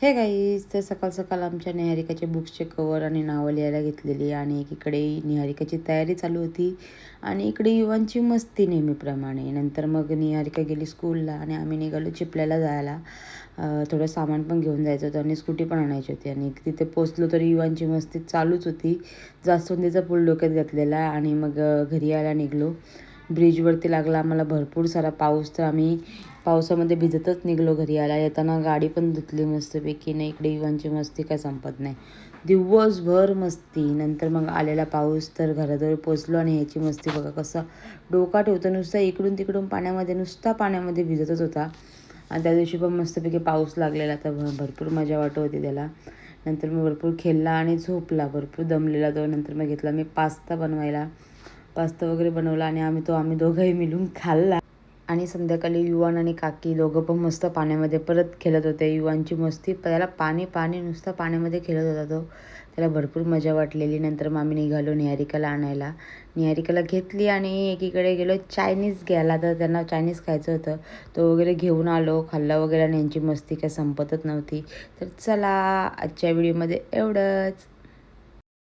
हे गाईज, तर सकाळ सकाळ आमच्या निहारिकाचे बुक्सचे कवर आणि नावं लिहायला घेतलेली आणि एकीकडे निहारिकाची तयारी चालू होती आणि इकडे युवांची मस्ती नेहमीप्रमाणे. नंतर मग निहारिका गेली स्कूलला आणि आम्ही निघालो चिपल्याला जायला. थोडं सामान पण घेऊन जायचं होतं आणि स्कूटी पण आणायची होती आणि तिथे पोचलो तरी युवांची मस्ती चालूच होती. जास्वंदीचा फूल डोक्यात घातलेला आणि मग घरी यायला निघलो. ब्रिजवरती लागला आम्हाला भरपूर सारा पाऊस, तर आम्ही पावसामध्ये भिजतच निघलो घरी यायला. येताना गाडी पण धुतली मस्तपैकी. नाही इकडे युवांची मस्ती काय संपत नाही, दिवसभर मस्ती. नंतर मग आलेला पाऊस, तर घराजवळ पोचलो आणि ह्याची मस्ती बघा कसा डोका ठेवतो, नुसता इकडून तिकडून पाण्यामध्ये, नुसता पाण्यामध्ये भिजतच होता. आणि त्या दिवशी पण मस्तपैकी पाऊस लागलेला, तर भरपूर मजा वाटत होती त्याला. नंतर मी भरपूर खेळला आणि झोपला, भरपूर दमलेला तो. नंतर मग घेतला मी पास्ता बनवायला, पास्ता वगैरे बनवला आणि आम्ही दोघंही मिळून खाल्ला. आणि संध्याकाळी युवान आणि काकी दोघं पण मस्त पाण्यामध्ये परत खेळत होते. युवांची मस्ती, त्याला पाणी पाणी नुसतं पाण्यामध्ये खेळत होता तो, त्याला भरपूर मजा वाटलेली. नंतर मग आम्ही निघालो निहारिकाला आणायला. निहारिकाला घेतली आणि एकीकडे गेलो चायनीज घ्यायला, तर त्यांना चायनीज खायचं होतं. तो वगैरे घेऊन आलो, खाल्ला वगैरे आणि यांची मस्ती काय संपतच नव्हती. तर चला, आजच्या व्हिडिओमध्ये एवढंच.